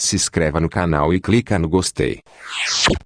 se inscreva no canal e clica no gostei.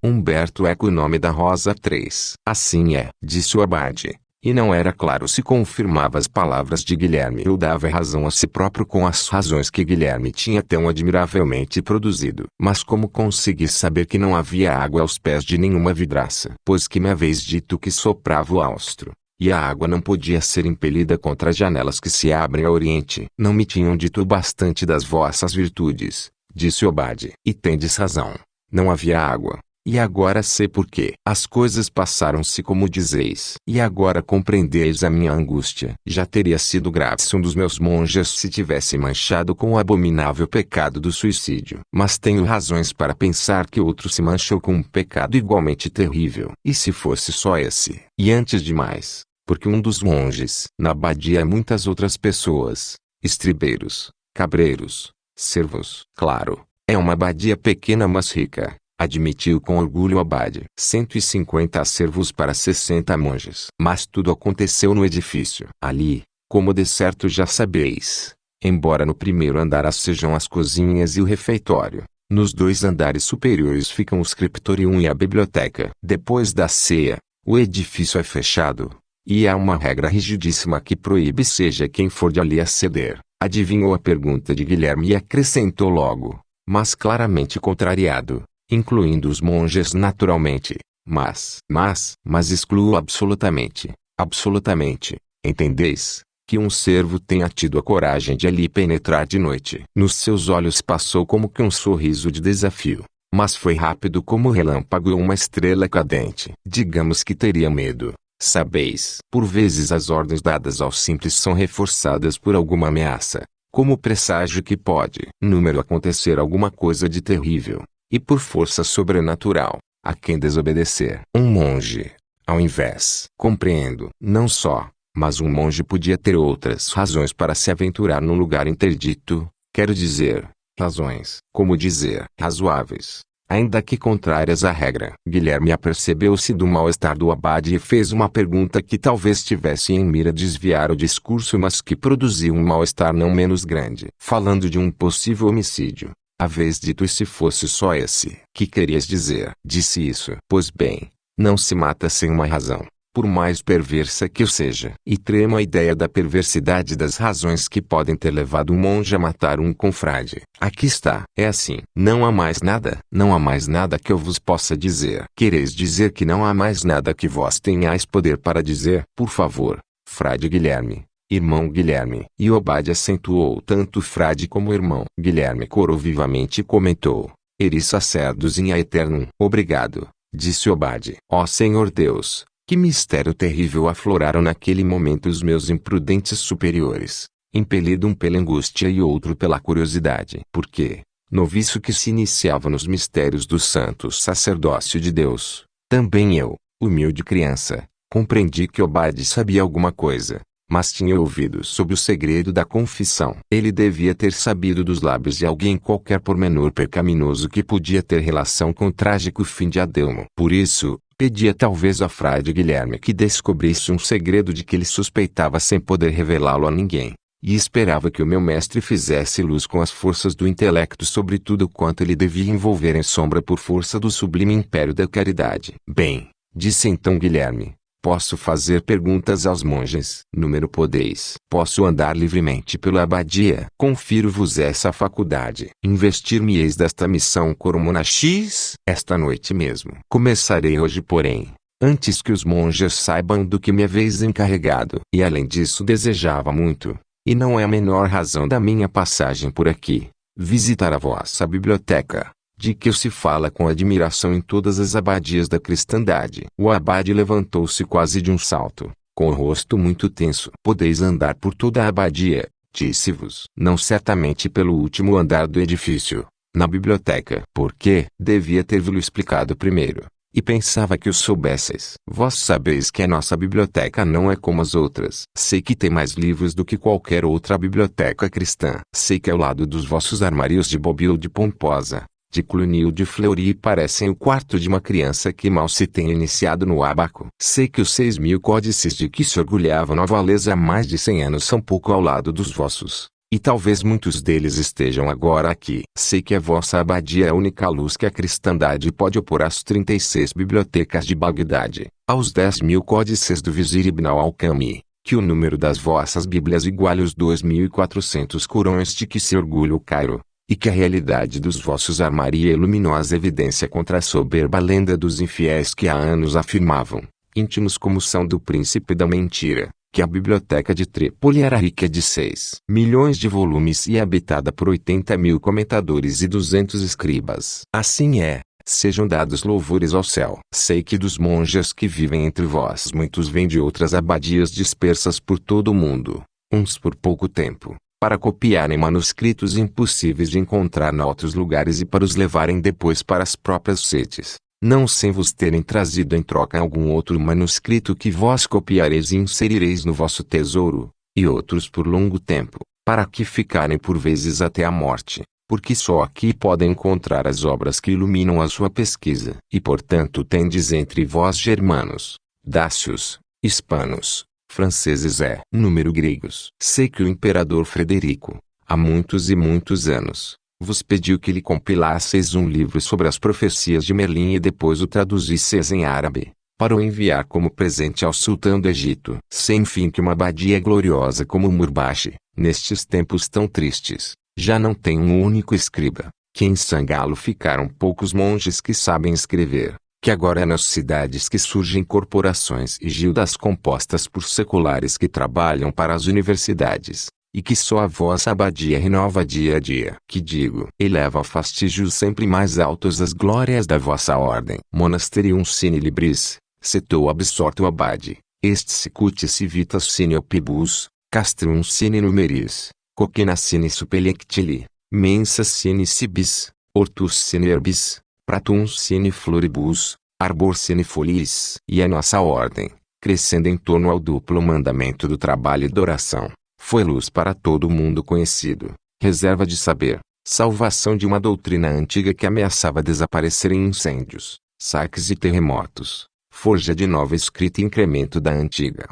Humberto Eco. O nome da Rosa 3. Assim é, disse o abade. E não era claro se confirmava as palavras de Guilherme ou dava razão a si próprio com as razões que Guilherme tinha tão admiravelmente produzido. Mas como consegui saber que não havia água aos pés de nenhuma vidraça? Pois que me haveis dito que soprava o austro, e a água não podia ser impelida contra as janelas que se abrem ao oriente. Não me tinham dito bastante das vossas virtudes, disse o abade. E tendes razão, não havia água. E agora sei por quê. As coisas passaram-se como dizeis. E agora compreendeis a minha angústia. Já teria sido grave se um dos meus monges se tivesse manchado com o abominável pecado do suicídio. Mas tenho razões para pensar que outro se manchou com um pecado igualmente terrível. E se fosse só esse? E antes de mais, porque um dos monges, na abadia há muitas outras pessoas, estribeiros, cabreiros, servos. Claro, é uma abadia pequena mas rica, admitiu com orgulho o abade. 150 servos para 60 monges. Mas tudo aconteceu no edifício. Ali, como de certo já sabeis, embora no primeiro andar sejam as cozinhas e o refeitório, nos 2 andares superiores ficam o scriptorium e a biblioteca. Depois da ceia, o edifício é fechado, e há uma regra rigidíssima que proíbe seja quem for de ali aceder. Adivinhou a pergunta de Guilherme e acrescentou logo, mas claramente contrariado, incluindo os monges naturalmente, mas excluo absolutamente, entendeis, que um servo tenha tido a coragem de ali penetrar de noite. Nos seus olhos passou como que um sorriso de desafio, mas foi rápido como o relâmpago ou uma estrela cadente. Digamos que teria medo, sabeis. Por vezes as ordens dadas aos simples são reforçadas por alguma ameaça, como o presságio que pode, acontecer alguma coisa de terrível, e por força sobrenatural, a quem desobedecer. Um monge, ao invés. Compreendo. Não só, mas um monge podia ter outras razões para se aventurar num lugar interdito, quero dizer, razões, como dizer, razoáveis, ainda que contrárias à regra. Guilherme apercebeu-se do mal-estar do abade e fez uma pergunta que talvez tivesse em mira desviar o discurso mas que produziu um mal-estar não menos grande. Falando de um possível homicídio, haveis dito e se fosse só esse? Que querias dizer? Disse isso. Pois bem, não se mata sem uma razão, por mais perversa que eu seja. E tremo a ideia da perversidade das razões que podem ter levado um monge a matar um confrade. Aqui está. É assim. Não há mais nada. Não há mais nada que eu vos possa dizer. Quereis dizer que não há mais nada que vós tenhais poder para dizer? Por favor, frade Guilherme. Irmão Guilherme. E o abade acentuou tanto frade como irmão. Guilherme corou vivamente e comentou: Eris sacerdos in aeternum. Obrigado, disse o abade. Ó Senhor Deus, que mistério terrível afloraram naquele momento os meus imprudentes superiores, impelido um pela angústia e outro pela curiosidade. Porque, noviço que se iniciava nos mistérios do santo sacerdócio de Deus, também eu, humilde criança, compreendi que o abade sabia alguma coisa, mas tinha ouvido sobre o segredo da confissão. Ele devia ter sabido dos lábios de alguém qualquer pormenor pecaminoso que podia ter relação com o trágico fim de Adelmo. Por isso, pedia talvez a frade Guilherme que descobrisse um segredo de que ele suspeitava sem poder revelá-lo a ninguém, e esperava que o meu mestre fizesse luz com as forças do intelecto sobre tudo quanto ele devia envolver em sombra por força do sublime império da caridade. Bem, disse então Guilherme, posso fazer perguntas aos monges. Podeis. Posso andar livremente pela abadia. Confiro-vos essa faculdade. Investir-me-eis desta missão coromonachis, esta noite mesmo. Começarei hoje porém, antes que os monges saibam do que me haveis encarregado. E além disso desejava muito, e não é a menor razão da minha passagem por aqui, visitar a vossa biblioteca, de que se fala com admiração em todas as abadias da cristandade. O abade levantou-se quase de um salto, com o rosto muito tenso. Podeis andar por toda a abadia, disse-vos. Não certamente pelo último andar do edifício, na biblioteca. Porque devia ter-vos explicado primeiro, e pensava que o soubesseis. Vós sabeis que a nossa biblioteca não é como as outras. Sei que tem mais livros do que qualquer outra biblioteca cristã. Sei que ao lado dos vossos armários de Bobilde pomposa, de Clotilde Fleury parecem o quarto de uma criança que mal se tem iniciado no ábaco. Sei que os 6.000 códices de que se orgulhava Nova Walesa há mais de 100 anos são pouco ao lado dos vossos, E talvez muitos deles estejam agora aqui. Sei que a vossa abadia é a única luz que a cristandade pode opor às 36 bibliotecas de Bagdade, aos 10.000 códices do vizir Ibn al-Alcami, que o número das vossas bíblias iguale os 2.400 Corões de que se orgulha o Cairo, e que a realidade dos vossos armaria e luminosa evidência contra a soberba lenda dos infiéis que há anos afirmavam, íntimos como são do príncipe da mentira, que a biblioteca de Trípoli era rica de 6 milhões de volumes e habitada por 80.000 comentadores e 200 escribas. Assim é, sejam dados louvores ao céu. Sei que dos monges que vivem entre vós muitos vêm de outras abadias dispersas por todo o mundo, uns por pouco tempo, para copiarem manuscritos impossíveis de encontrar em outros lugares e para os levarem depois para as próprias sedes, não sem vos terem trazido em troca algum outro manuscrito que vós copiareis e inserireis no vosso tesouro, e outros por longo tempo, para que ficarem por vezes até a morte, porque só aqui podem encontrar as obras que iluminam a sua pesquisa. E portanto tendes entre vós germanos, dácios, hispanos, franceses número gregos. Sei que o imperador Frederico, há muitos e muitos anos, vos pediu que lhe compilasseis um livro sobre as profecias de Merlin e depois o traduzisseis em árabe, para o enviar como presente ao sultão do Egito. Sei enfim que uma abadia gloriosa como Murbashi, nestes tempos tão tristes, já não tem um único escriba, que em Sangalo ficaram poucos monges que sabem escrever, que agora é nas cidades que surgem corporações e gildas compostas por seculares que trabalham para as universidades, e que só a vossa abadia renova dia a dia. Que digo, eleva a fastígios sempre mais altos as glórias da vossa ordem. Monasterium sine libris, setou absorto abade, est sicut civitas sine opibus, castrum sine numeris, coquina sine supeliectili, mensa sine cibis, hortus sine herbis, pratum sine floribus, arbor sine foliis. E a nossa ordem, crescendo em torno ao duplo mandamento do trabalho e da oração, foi luz para todo o mundo conhecido, reserva de saber, salvação de uma doutrina antiga que ameaçava desaparecer em incêndios, saques e terremotos, forja de nova escrita e incremento da antiga.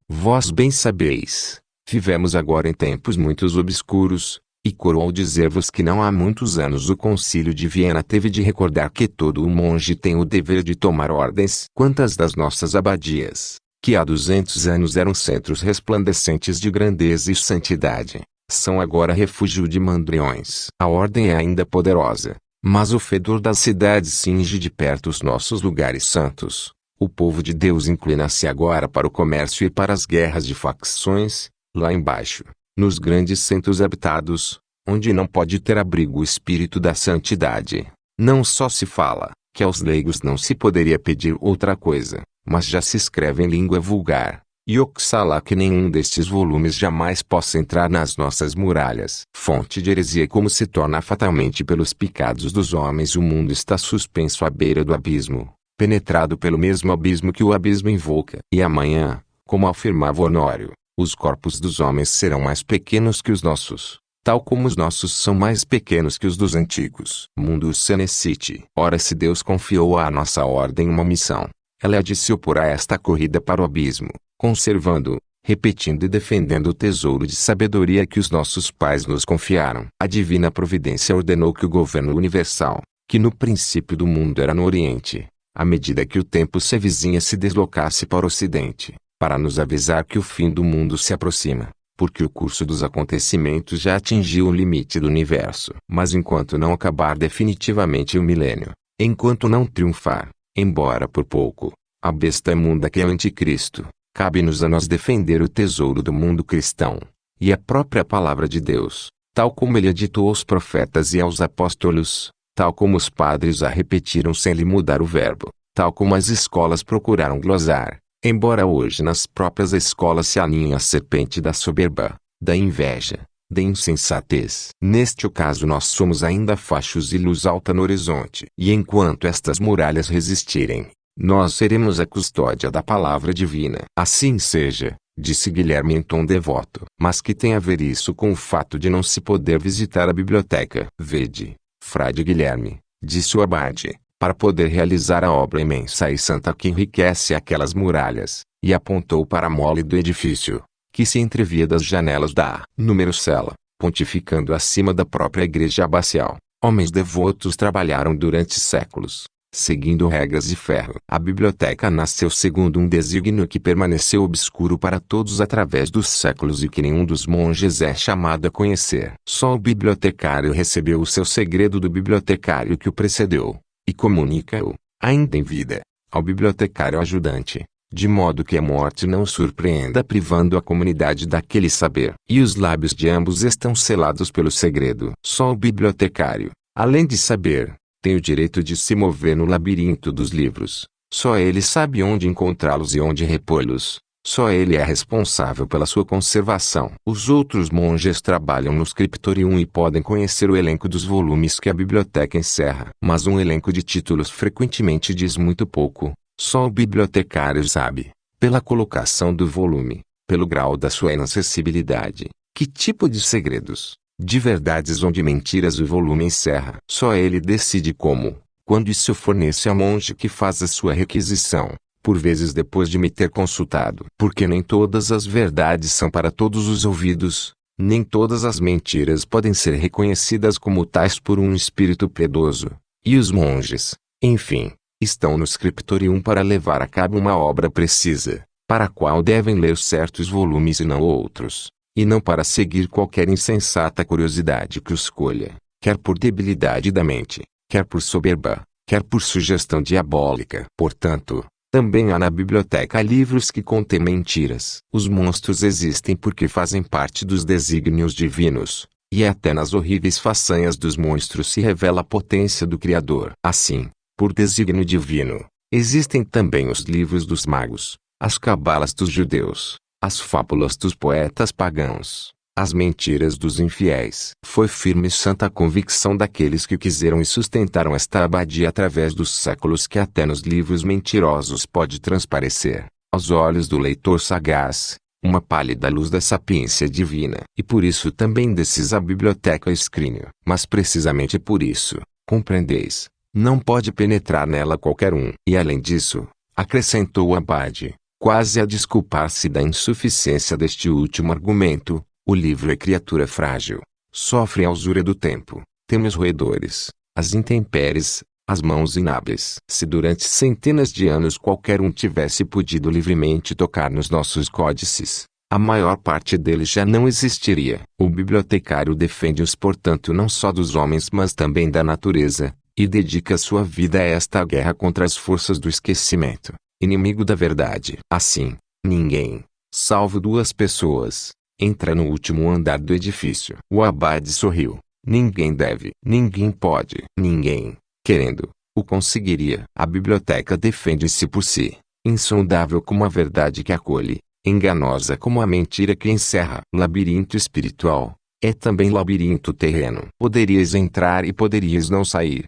Vós bem sabeis, vivemos agora em tempos muito obscuros, e coroou dizer-vos que não há muitos anos o Concílio de Viena teve de recordar que todo o monge tem o dever de tomar ordens. Quantas das nossas abadias, que há 200 anos eram centros resplandecentes de grandeza e santidade, são agora refúgio de mandriões. A ordem é ainda poderosa, mas o fedor das cidades cinge de perto os nossos lugares santos. O povo de Deus inclina-se agora para o comércio e para as guerras de facções, lá embaixo, nos grandes centros habitados, onde não pode ter abrigo o espírito da santidade. Não só se fala, que aos leigos não se poderia pedir outra coisa, mas já se escreve em língua vulgar, e oxalá que nenhum destes volumes jamais possa entrar nas nossas muralhas. Fonte de heresia. Como se torna fatalmente pelos pecados dos homens, o mundo está suspenso à beira do abismo, penetrado pelo mesmo abismo que o abismo invoca. E amanhã, como afirmava Honório, os corpos dos homens serão mais pequenos que os nossos, tal como os nossos são mais pequenos que os dos antigos. Mundus senescit. Ora, se Deus confiou à nossa ordem uma missão, ela é de se opor a esta corrida para o abismo, conservando, repetindo e defendendo o tesouro de sabedoria que os nossos pais nos confiaram. A divina providência ordenou que o governo universal, que no princípio do mundo era no Oriente, à medida que o tempo se avizinha se deslocasse para o Ocidente, para nos avisar que o fim do mundo se aproxima, porque o curso dos acontecimentos já atingiu o limite do universo. Mas enquanto não acabar definitivamente o milênio, enquanto não triunfar, embora por pouco, a besta imunda que é o anticristo, cabe-nos a nós defender o tesouro do mundo cristão, e a própria palavra de Deus, tal como ele a ditou aos profetas e aos apóstolos, tal como os padres a repetiram sem lhe mudar o verbo, tal como as escolas procuraram glosar, embora hoje nas próprias escolas se aninhe a serpente da soberba, da inveja, da insensatez. Neste caso nós somos ainda fachos e luz alta no horizonte. E enquanto estas muralhas resistirem, nós seremos a custódia da palavra divina. Assim seja, disse Guilherme em tom devoto. Mas que tem a ver isso com o fato de não se poder visitar a biblioteca? Vede, frade Guilherme, disse o abade, para poder realizar a obra imensa e santa que enriquece aquelas muralhas, e apontou para a mole do edifício, que se entrevia das janelas da número cela, pontificando acima da própria igreja abacial. Homens devotos trabalharam durante séculos, seguindo regras de ferro. A biblioteca nasceu segundo um desígnio que permaneceu obscuro para todos através dos séculos e que nenhum dos monges é chamado a conhecer. Só o bibliotecário recebeu o seu segredo do bibliotecário que o precedeu, e comunica-o, ainda em vida, ao bibliotecário ajudante, de modo que a morte não o surpreenda privando a comunidade daquele saber. E os lábios de ambos estão selados pelo segredo. Só o bibliotecário, além de saber, tem o direito de se mover no labirinto dos livros. Só ele sabe onde encontrá-los e onde repô-los. Só ele é responsável pela sua conservação. Os outros monges trabalham no scriptorium e podem conhecer o elenco dos volumes que a biblioteca encerra. Mas um elenco de títulos frequentemente diz muito pouco. Só o bibliotecário sabe, pela colocação do volume, pelo grau da sua inacessibilidade, que tipo de segredos, de verdades ou de mentiras o volume encerra. Só ele decide como, quando isso o fornece ao monge que faz a sua requisição, por vezes depois de me ter consultado. Porque nem todas as verdades são para todos os ouvidos, nem todas as mentiras podem ser reconhecidas como tais por um espírito piedoso. E os monges, enfim, estão no scriptorium para levar a cabo uma obra precisa, para a qual devem ler certos volumes e não outros, e não para seguir qualquer insensata curiosidade que os escolha, quer por debilidade da mente, quer por soberba, quer por sugestão diabólica. Portanto, também há na biblioteca livros que contêm mentiras. Os monstros existem porque fazem parte dos desígnios divinos, e até nas horríveis façanhas dos monstros se revela a potência do Criador. Assim, por desígnio divino, existem também os livros dos magos, as cabalas dos judeus, as fábulas dos poetas pagãos, as mentiras dos infiéis. Foi firme e santa a convicção daqueles que quiseram e sustentaram esta abadia através dos séculos que até nos livros mentirosos pode transparecer, aos olhos do leitor sagaz, uma pálida luz da sapiência divina. E por isso também desses a biblioteca escrínio. Mas precisamente por isso, compreendeis, não pode penetrar nela qualquer um. E além disso, acrescentou o abade, quase a desculpar-se da insuficiência deste último argumento, o livro é criatura frágil, sofre a usura do tempo, teme os roedores, as intempéries, as mãos inábeis. Se durante centenas de anos qualquer um tivesse podido livremente tocar nos nossos códices, a maior parte deles já não existiria. O bibliotecário defende-os portanto não só dos homens mas também da natureza, e dedica sua vida a esta guerra contra as forças do esquecimento, inimigo da verdade. Assim, ninguém, salvo duas pessoas, entra no último andar do edifício. O abade sorriu. Ninguém deve, ninguém pode, ninguém, querendo, o conseguiria. A biblioteca defende-se por si, insondável como a verdade que acolhe, enganosa como a mentira que encerra. Labirinto espiritual é também labirinto terreno. Poderíeis entrar e poderíeis não sair.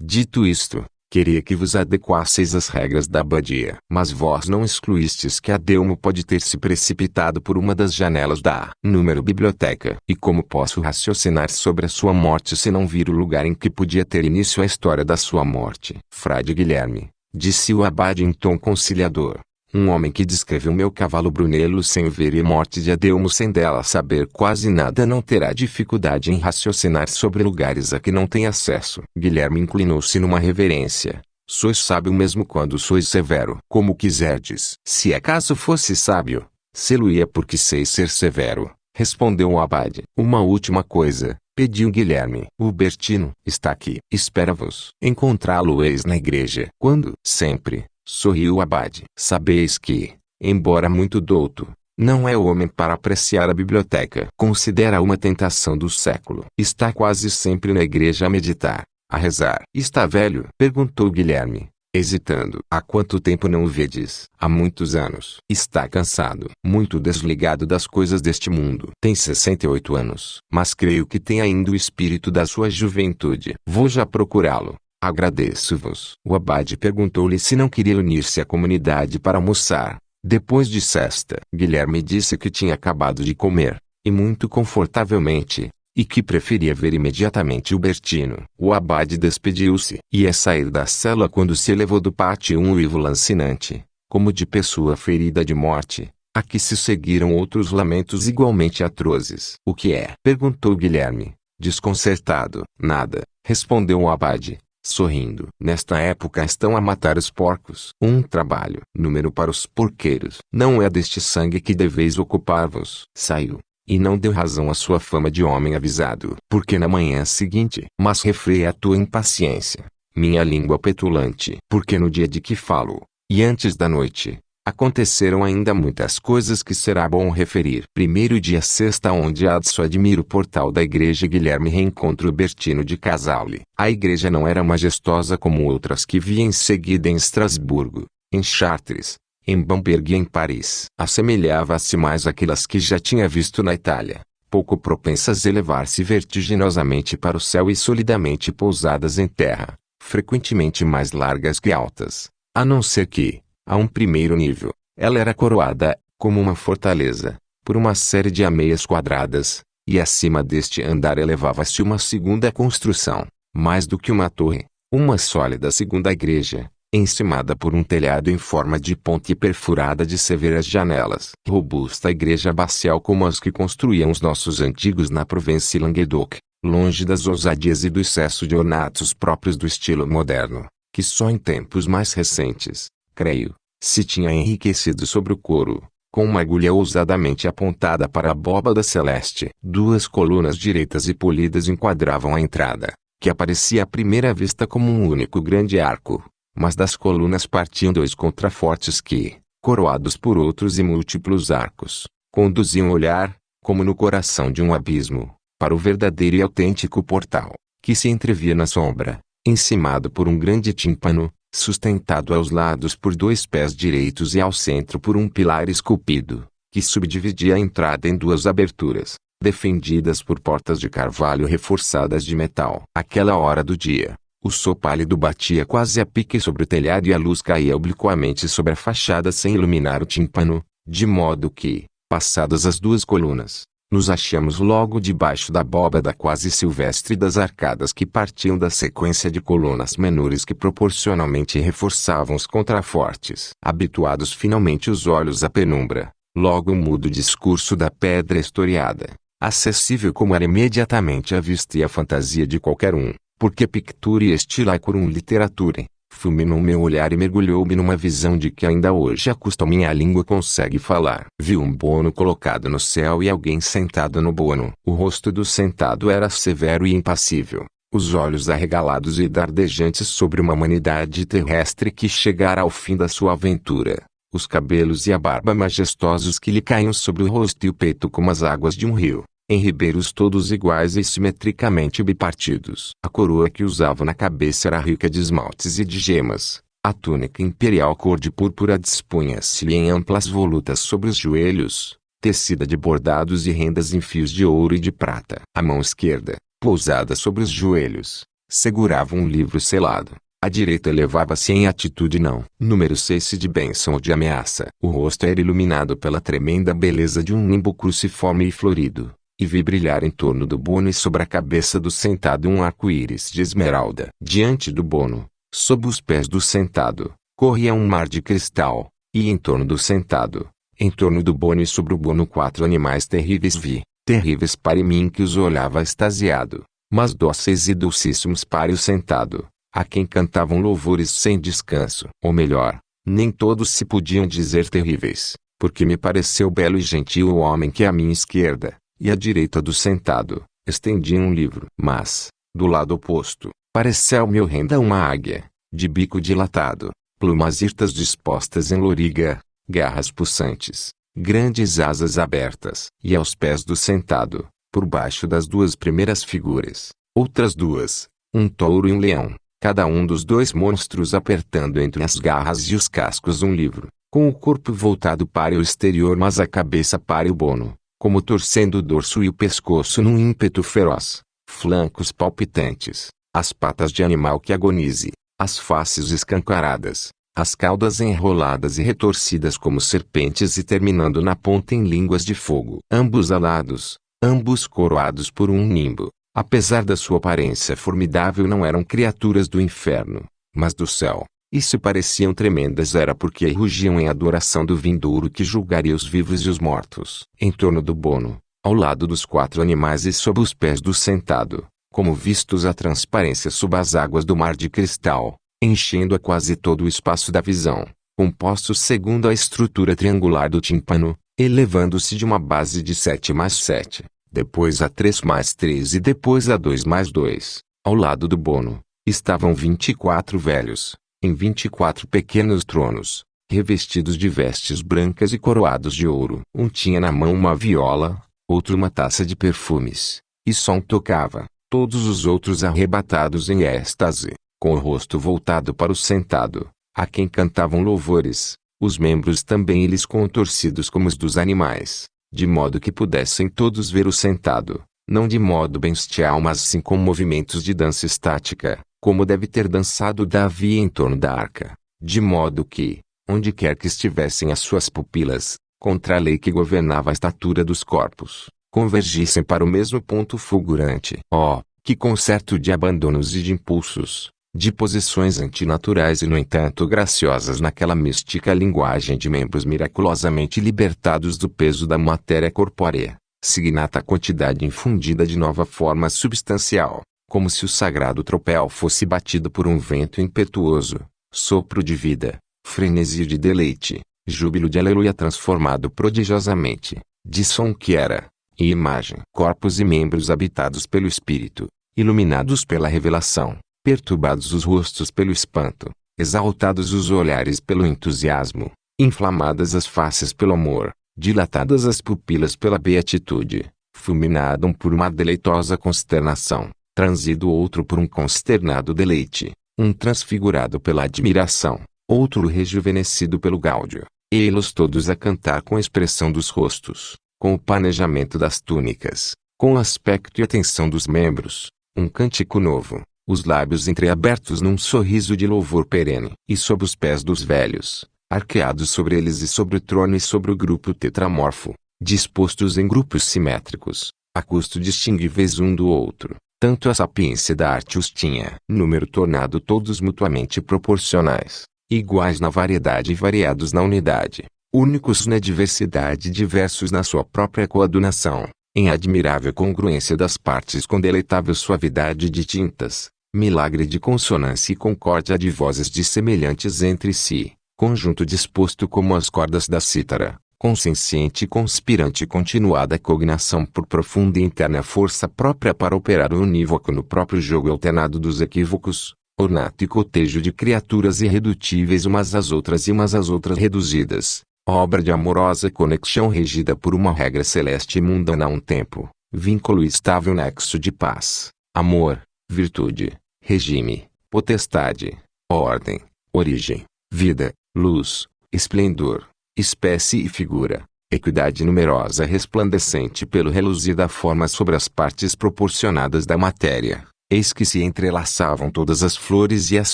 Dito isto, queria que vos adequasseis às regras da abadia. Mas vós não excluístes que Adelmo pode ter se precipitado por uma das janelas da número biblioteca. E como posso raciocinar sobre a sua morte se não vir o lugar em que podia ter início a história da sua morte? Frade Guilherme, disse o abade em tom conciliador, um homem que descreveu meu cavalo Brunello sem ver e a morte de Adelmo sem dela saber quase nada não terá dificuldade em raciocinar sobre lugares a que não tem acesso. Guilherme inclinou-se numa reverência. Sois sábio mesmo quando sois severo. Como quiserdes. Se acaso fosse sábio, sê-lo-ia porque sei ser severo, respondeu o abade. Uma última coisa, pediu Guilherme. O Bertino está aqui. Espera-vos. Encontrá-lo-eis na igreja. Quando? Sempre. Sorriu o abade. Sabeis que, embora muito douto, não é homem para apreciar a biblioteca. Considera uma tentação do século. Está quase sempre na igreja a meditar, a rezar. Está velho? Perguntou Guilherme, hesitando. Há quanto tempo não o vedes? Há muitos anos. Está cansado, muito desligado das coisas deste mundo. Tem 68 anos. Mas creio que tem ainda o espírito da sua juventude. Vou já procurá-lo. Agradeço-vos. O abade perguntou-lhe se não queria unir-se à comunidade para almoçar, depois de sesta. Guilherme disse que tinha acabado de comer, e muito confortavelmente, e que preferia ver imediatamente o Bertino. O abade despediu-se. Ia sair da cela quando se elevou do pátio um uivo lancinante, como de pessoa ferida de morte. a que se seguiram outros lamentos igualmente atrozes. "O que é?" perguntou Guilherme, desconcertado. "Nada", respondeu o abade, sorrindo. "Nesta época estão a matar os porcos. Um trabalho. Número para os porqueiros. Não é deste sangue que deveis ocupar-vos." Saiu, e não deu razão à sua fama de homem avisado. "Porque na manhã seguinte, mas refreia a tua impaciência, minha língua petulante, porque no dia de que falo, e antes da noite, aconteceram ainda muitas coisas que será bom referir. Primeiro dia sexta, onde Adso admira o portal da igreja. Guilherme reencontra o Bertino de Casale. A igreja não era majestosa como outras que via em seguida em Estrasburgo, em Chartres, em Bamberg e em Paris. Assemelhava-se mais àquelas que já tinha visto na Itália, pouco propensas a elevar-se vertiginosamente para o céu e solidamente pousadas em terra, frequentemente mais largas que altas, a não ser que, a um primeiro nível, ela era coroada, como uma fortaleza, por uma série de ameias quadradas, e acima deste andar elevava-se uma segunda construção, mais do que uma torre, uma sólida segunda igreja, encimada por um telhado em forma de ponte perfurada de severas janelas. Robusta igreja abacial como as que construíam os nossos antigos na Provence e Languedoc, longe das ousadias e do excesso de ornatos próprios do estilo moderno, que só em tempos mais recentes, creio, se tinha enriquecido sobre o coro, com uma agulha ousadamente apontada para a abóbada celeste. Duas colunas direitas e polidas enquadravam a entrada, que aparecia à primeira vista como um único grande arco, mas das colunas partiam dois contrafortes que, coroados por outros e múltiplos arcos, conduziam o olhar, como no coração de um abismo, para o verdadeiro e autêntico portal, que se entrevia na sombra, encimado por um grande tímpano, sustentado aos lados por dois pés direitos e ao centro por um pilar esculpido, que subdividia a entrada em duas aberturas, defendidas por portas de carvalho reforçadas de metal. Àquela hora do dia, o sol pálido batia quase a pique sobre o telhado e a luz caía obliquamente sobre a fachada sem iluminar o tímpano, de modo que, passadas as duas colunas, nos achamos logo debaixo da abóbada quase silvestre das arcadas que partiam da sequência de colunas menores que proporcionalmente reforçavam os contrafortes. Habituados finalmente os olhos à penumbra, logo o mudo discurso da pedra historiada, acessível como era imediatamente à vista e à fantasia de qualquer um, porque pictura e estilacurum literature, fulminou meu olhar e mergulhou-me numa visão de que ainda hoje a custo minha língua consegue falar. Vi um bono colocado no céu e alguém sentado no bono. O rosto do sentado era severo e impassível, os olhos arregalados e dardejantes sobre uma humanidade terrestre que chegara ao fim da sua aventura, os cabelos e a barba majestosos que lhe caíam sobre o rosto e o peito como as águas de um rio, em ribeiros todos iguais e simetricamente bipartidos. A coroa que usava na cabeça era rica de esmaltes e de gemas. A túnica imperial cor de púrpura dispunha-se-lhe em amplas volutas sobre os joelhos, tecida de bordados e rendas em fios de ouro e de prata. A mão esquerda, pousada sobre os joelhos, segurava um livro selado. A direita elevava-se em atitude não. Número 6 de bênção ou de ameaça. O rosto era iluminado pela tremenda beleza de um nimbo cruciforme e florido, e vi brilhar em torno do bono e sobre a cabeça do sentado um arco-íris de esmeralda. Diante do bono, sob os pés do sentado, corria um mar de cristal, e em torno do sentado, em torno do bono e sobre o bono 4 animais terríveis vi, terríveis para mim que os olhava extasiado, mas dóceis e dulcíssimos para o sentado, a quem cantavam louvores sem descanso. Ou melhor, nem todos se podiam dizer terríveis, porque me pareceu belo e gentil o homem que à minha esquerda, e à direita do sentado, estendia um livro. Mas, do lado oposto, pareceu-me horrenda uma águia, de bico dilatado, plumas hirtas dispostas em loriga, garras pulsantes, grandes asas abertas. E aos pés do sentado, por baixo das duas primeiras figuras, outras duas, um touro e um leão, cada um dos dois monstros apertando entre as garras e os cascos um livro, com o corpo voltado para o exterior mas a cabeça para o bono, como torcendo o dorso e o pescoço num ímpeto feroz, flancos palpitantes, as patas de animal que agonize, as faces escancaradas, as caudas enroladas e retorcidas como serpentes e terminando na ponta em línguas de fogo. Ambos alados, ambos coroados por um nimbo, apesar da sua aparência formidável não eram criaturas do inferno, mas do céu, E se pareciam tremendas era porque rugiam em adoração do vindouro que julgaria os vivos e os mortos. Em torno do Bono, ao lado dos 4 animais e sob os pés do sentado, como vistos a transparência sob as águas do mar de cristal, enchendo a quase todo o espaço da visão, compostos segundo a estrutura triangular do tímpano, elevando-se de uma base de 7 mais 7, depois a 3 mais 3 e depois a 2 mais 2, ao lado do Bono, estavam 24 velhos, em 24 pequenos tronos, revestidos de vestes brancas e coroados de ouro. Um tinha na mão uma viola, outro uma taça de perfumes, e só um tocava, todos os outros arrebatados em êxtase, com o rosto voltado para o sentado, a quem cantavam louvores, os membros também eles contorcidos como os dos animais, de modo que pudessem todos ver o sentado, não de modo bestial mas sim com movimentos de dança estática, como deve ter dançado Davi em torno da arca, de modo que, onde quer que estivessem as suas pupilas, contra a lei que governava a estatura dos corpos, convergissem para o mesmo ponto fulgurante. Oh, que concerto de abandonos e de impulsos, de posições antinaturais e no entanto graciosas naquela mística linguagem de membros miraculosamente libertados do peso da matéria corpórea, signata a quantidade infundida de nova forma substancial, como se o sagrado tropel fosse batido por um vento impetuoso, sopro de vida, frenesi de deleite, júbilo de aleluia transformado prodigiosamente, de som que era, e imagem. Corpos e membros habitados pelo Espírito, iluminados pela revelação, perturbados os rostos pelo espanto, exaltados os olhares pelo entusiasmo, inflamadas as faces pelo amor, dilatadas as pupilas pela beatitude, fulminado um por uma deleitosa consternação, transido outro por um consternado deleite, um transfigurado pela admiração, outro rejuvenescido pelo gáudio, eles todos a cantar com a expressão dos rostos, com o panejamento das túnicas, com o aspecto e atenção dos membros, um cântico novo, os lábios entreabertos num sorriso de louvor perene. E sob os pés dos velhos, arqueados sobre eles e sobre o trono e sobre o grupo tetramorfo, dispostos em grupos simétricos, a custo distinguíveis um do outro, tanto a sapiência da arte os tinha número tornado todos mutuamente proporcionais, iguais na variedade e variados na unidade, únicos na diversidade e diversos na sua própria coadunação, em admirável congruência das partes com deleitável suavidade de tintas, milagre de consonância e concórdia de vozes dissemelhantes entre si, conjunto disposto como as cordas da cítara, consciente e conspirante continuada cognação por profunda e interna força própria para operar o unívoco no próprio jogo alternado dos equívocos, ornato e cotejo de criaturas irredutíveis umas às outras e umas às outras reduzidas, obra de amorosa conexão regida por uma regra celeste e mundana a um tempo, vínculo estável nexo de paz, amor, virtude, regime, potestade, ordem, origem, vida, luz, esplendor, espécie e figura, equidade numerosa resplandecente pelo reluzir da forma sobre as partes proporcionadas da matéria. Eis que se entrelaçavam todas as flores e as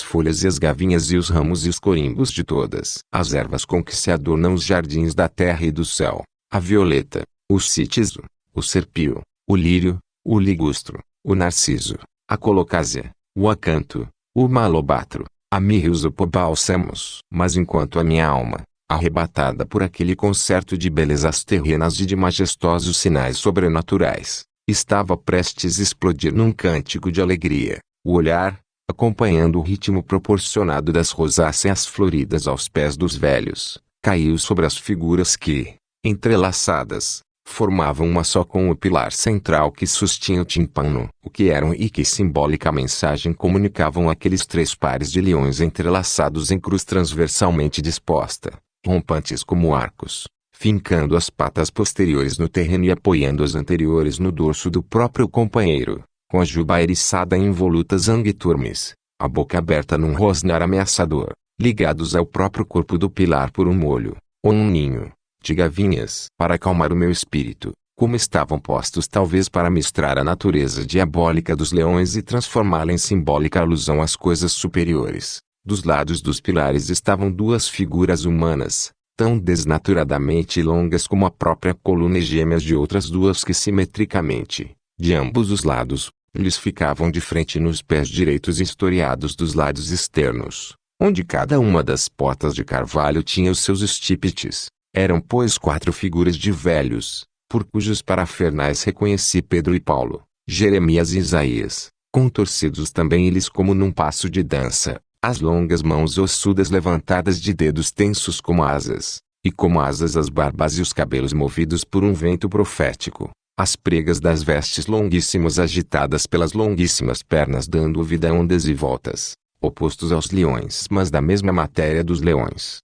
folhas e as gavinhas e os ramos e os corimbos de todas as ervas com que se adornam os jardins da terra e do céu, a violeta, o cítiso, o serpio, o lírio, o ligustro, o narciso, a colocásia, o acanto, o malobatro, a mirra e os opobálsamos. Mas enquanto a minha alma, arrebatada por aquele concerto de belezas terrenas e de majestosos sinais sobrenaturais, estava prestes a explodir num cântico de alegria, o olhar, acompanhando o ritmo proporcionado das rosáceas floridas aos pés dos velhos, caiu sobre as figuras que, entrelaçadas, formavam uma só com o pilar central que sustinha o tímpano. O que eram e que simbólica mensagem comunicavam aqueles 3 pares de leões entrelaçados em cruz transversalmente disposta, rompantes como arcos, fincando as patas posteriores no terreno e apoiando as anteriores no dorso do próprio companheiro, com a juba eriçada em volutas anguiturmes, a boca aberta num rosnar ameaçador, ligados ao próprio corpo do pilar por um molho, ou um ninho, de gavinhas. Para acalmar o meu espírito, como estavam postos talvez para mistrar a natureza diabólica dos leões e transformá-la em simbólica alusão às coisas superiores, dos lados dos pilares estavam 2 figuras humanas, tão desnaturadamente longas como a própria coluna e gêmeas de outras 2 que simetricamente, de ambos os lados, lhes ficavam de frente nos pés direitos historiados dos lados externos, onde cada uma das portas de carvalho tinha os seus estípites. Eram pois 4 figuras de velhos, por cujos parafernais reconheci Pedro e Paulo, Jeremias e Isaías, contorcidos também eles como num passo de dança, as longas mãos ossudas levantadas de dedos tensos como asas, e como asas as barbas e os cabelos movidos por um vento profético, as pregas das vestes longuíssimas agitadas pelas longuíssimas pernas dando vida a ondas e voltas, opostos aos leões mas da mesma matéria dos leões.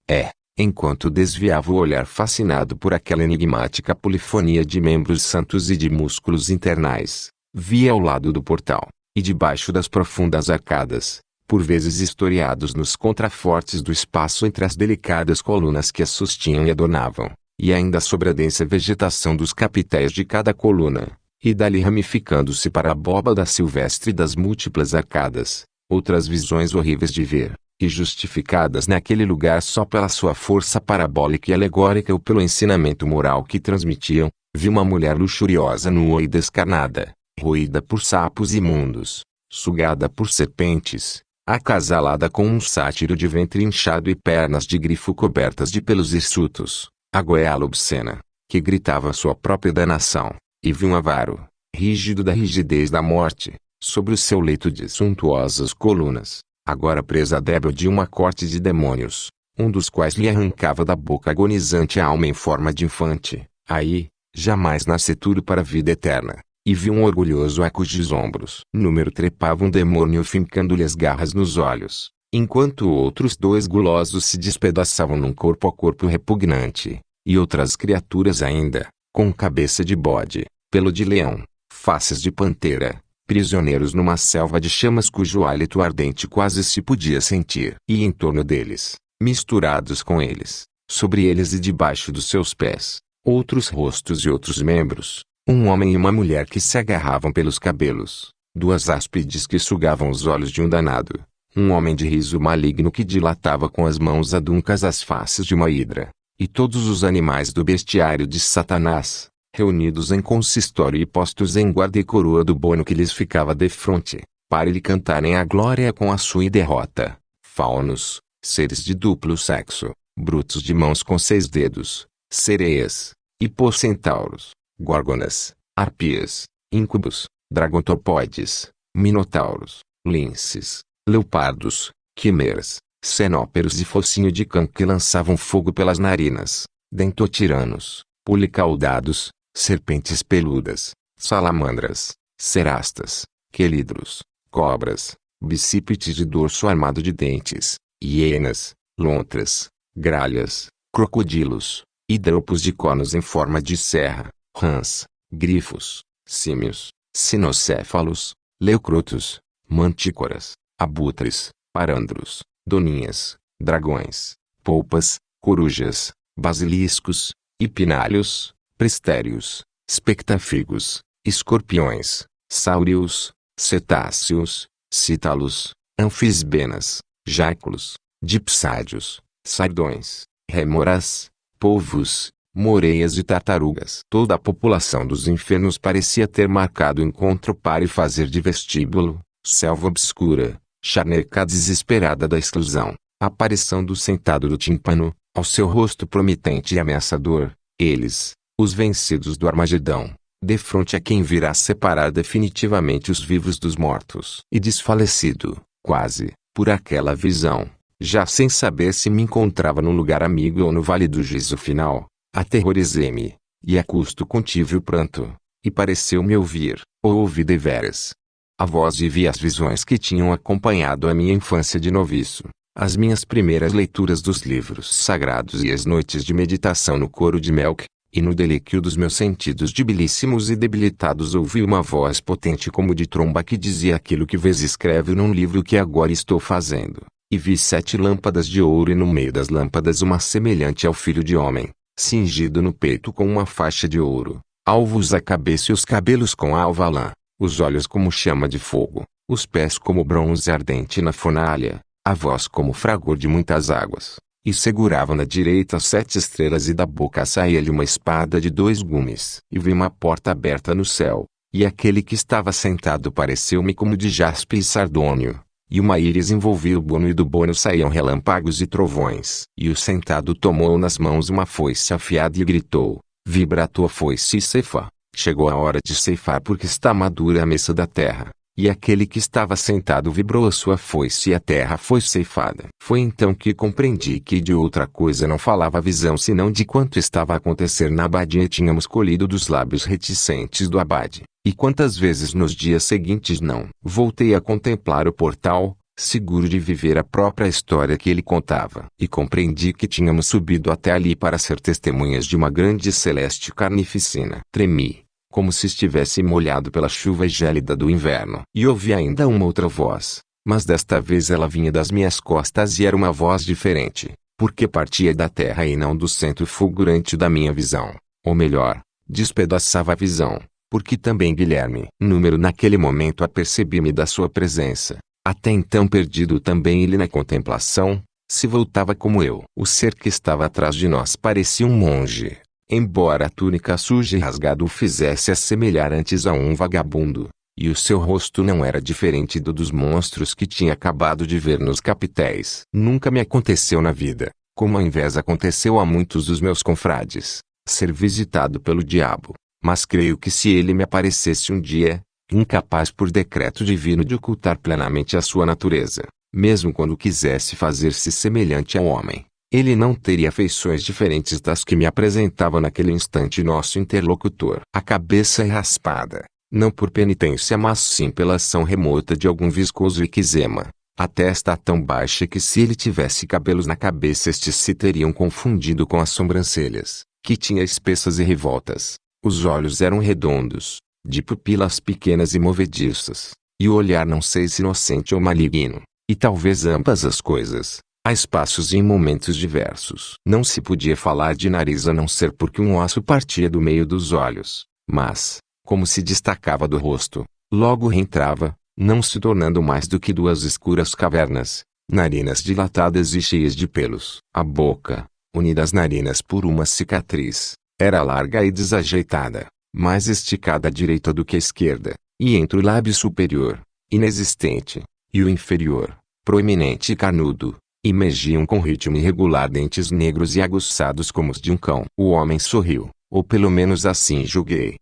Enquanto desviava o olhar fascinado por aquela enigmática polifonia de membros santos e de músculos internais, via ao lado do portal, e debaixo das profundas arcadas, por vezes historiados nos contrafortes do espaço entre as delicadas colunas que as sustiam e adornavam, e ainda sobre a densa vegetação dos capitéis de cada coluna, e dali ramificando-se para a abóbada silvestre das múltiplas arcadas, outras visões horríveis de ver, e justificadas naquele lugar só pela sua força parabólica e alegórica ou pelo ensinamento moral que transmitiam, vi uma mulher luxuriosa nua e descarnada, roída por sapos imundos, sugada por serpentes, acasalada com um sátiro de ventre inchado e pernas de grifo cobertas de pelos hirsutos, a goela obscena, que gritava sua própria danação, e vi um avaro, rígido da rigidez da morte, sobre o seu leito de suntuosas colunas, agora presa débil de uma corte de demônios, um dos quais lhe arrancava da boca agonizante a alma em forma de infante, aí, jamais nascituro para a vida eterna. E vi um orgulhoso a cujos ombros número trepava um demônio fincando-lhe as garras nos olhos, enquanto outros 2 gulosos se despedaçavam num corpo a corpo repugnante, e outras criaturas ainda, com cabeça de bode, pelo de leão, faces de pantera, prisioneiros numa selva de chamas cujo hálito ardente quase se podia sentir. E em torno deles, misturados com eles, sobre eles e debaixo dos seus pés, outros rostos e outros membros, um homem e uma mulher que se agarravam pelos cabelos, 2 áspides que sugavam os olhos de um danado, um homem de riso maligno que dilatava com as mãos aduncas as faces de uma hidra, e todos os animais do bestiário de Satanás, reunidos em consistório e postos em guarda e coroa do bono que lhes ficava defronte, para lhe cantarem a glória com a sua derrota, faunos, seres de duplo sexo, brutos de mãos com 6 dedos, sereias, hipocentauros, górgonas, arpias, íncubos, dragontopóides, minotauros, linces, leopardos, quimeras, cenóperos e focinho de cão que lançavam fogo pelas narinas, dentotiranos, policaudados, serpentes peludas, salamandras, cerastas, quelídros, cobras, bicípedes de dorso armado de dentes, hienas, lontras, gralhas, crocodilos, hidropos de cornos em forma de serra, rãs, grifos, símios, cinocéfalos, leucrotos, mantícoras, abutres, parândros, doninhas, dragões, polpas, corujas, basiliscos, hipinalhos, prestérios, espectafigos, escorpiões, sáureos, cetáceos, cítalos, anfisbenas, jáculos, dipsádios, sardões, rémoras, polvos, moreias e tartarugas. Toda a população dos infernos parecia ter marcado encontro para fazer de vestíbulo, selva obscura, charneca desesperada da exclusão, aparição do sentado do tímpano, ao seu rosto promitente e ameaçador, eles, os vencidos do Armagedão, defronte a quem virá separar definitivamente os vivos dos mortos. E desfalecido, quase, por aquela visão, já sem saber se me encontrava num lugar amigo ou no vale do juízo final, aterrorizei-me, e a custo contive o pranto, e pareceu-me ouvir, ou ouvi deveras, a voz e vi as visões que tinham acompanhado a minha infância de noviço, as minhas primeiras leituras dos livros sagrados e as noites de meditação no coro de Melk, e no delíquio dos meus sentidos debilíssimos e debilitados ouvi uma voz potente como de tromba que dizia aquilo que vês escreve num livro que agora estou fazendo, e vi 7 lâmpadas de ouro e no meio das lâmpadas uma semelhante ao filho de homem, cingido no peito com uma faixa de ouro, alvos a cabeça e os cabelos com alva lã, os olhos como chama de fogo, os pés como bronze ardente na fornalha, a voz como fragor de muitas águas, e segurava na direita 7 estrelas e da boca saía-lhe uma espada de 2 gumes. E vi uma porta aberta no céu, e aquele que estava sentado pareceu-me como de jaspe e sardônio, e uma íris envolvia o bono e do bono saíam relâmpagos e trovões. E o sentado tomou nas mãos uma foice afiada e gritou: vibra a tua foice e ceifa. Chegou a hora de ceifar porque está madura a mesa da terra. E aquele que estava sentado vibrou a sua foice e a terra foi ceifada. Foi então que compreendi que de outra coisa não falava a visão senão de quanto estava a acontecer na abadia e tínhamos colhido dos lábios reticentes do abade. E quantas vezes nos dias seguintes não. Voltei a contemplar o portal, seguro de viver a própria história que ele contava. E compreendi que tínhamos subido até ali para ser testemunhas de uma grande e celeste carnificina. Tremi, como se estivesse molhado pela chuva gélida do inverno. E ouvi ainda uma outra voz, mas desta vez ela vinha das minhas costas e era uma voz diferente, porque partia da terra e não do centro fulgurante da minha visão. Ou melhor, despedaçava a visão, porque também Guilherme, número naquele momento apercebi-me da sua presença. Até então perdido também ele na contemplação, se voltava como eu. O ser que estava atrás de nós parecia um monge, embora a túnica suja e rasgada o fizesse assemelhar antes a um vagabundo, e o seu rosto não era diferente do dos monstros que tinha acabado de ver nos capitéis. Nunca me aconteceu na vida, como ao invés aconteceu a muitos dos meus confrades, ser visitado pelo diabo, mas creio que se ele me aparecesse um dia, incapaz por decreto divino de ocultar plenamente a sua natureza, mesmo quando quisesse fazer-se semelhante ao homem, ele não teria feições diferentes das que me apresentava naquele instante nosso interlocutor. A cabeça é raspada, não por penitência mas sim pela ação remota de algum viscoso eczema. A testa tão baixa que se ele tivesse cabelos na cabeça estes se teriam confundido com as sobrancelhas, que tinha espessas e revoltas. Os olhos eram redondos, de pupilas pequenas e movediças, e o olhar não sei se inocente ou maligno, e talvez ambas as coisas, a espaços e em momentos diversos. Não se podia falar de nariz a não ser porque um osso partia do meio dos olhos, mas, como se destacava do rosto, logo reentrava, não se tornando mais do que duas escuras cavernas, narinas dilatadas e cheias de pelos. A boca, unida às narinas por uma cicatriz, era larga e desajeitada, mais esticada à direita do que à esquerda, e entre o lábio superior, inexistente, e o inferior, proeminente e carnudo, emergiam com ritmo irregular dentes negros e aguçados como os de um cão. O homem sorriu, ou pelo menos assim julguei.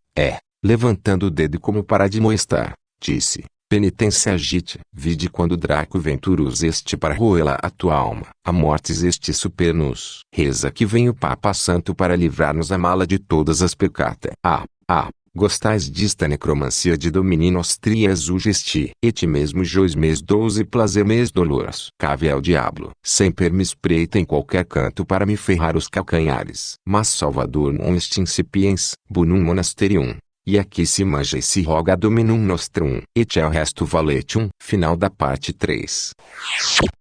Levantando o dedo como para admoestar, disse: penitência agite. Vide quando Draco Venturus este para roela a tua alma. A mortes este supernus. Reza que vem o Papa Santo para livrar-nos a mala de todas as peccata. Gostais dista necromancia de domini nostrias ugesti. Et mesmo jois mes 12 placer mes dolores. Cave ao diablo. Sempre me espreita em qualquer canto para me ferrar os calcanhares. Mas Salvador non est incipiens, bonum monasterium. E aqui se manja e se roga dominum nostrum. Et el resto valetium. Final da parte 3.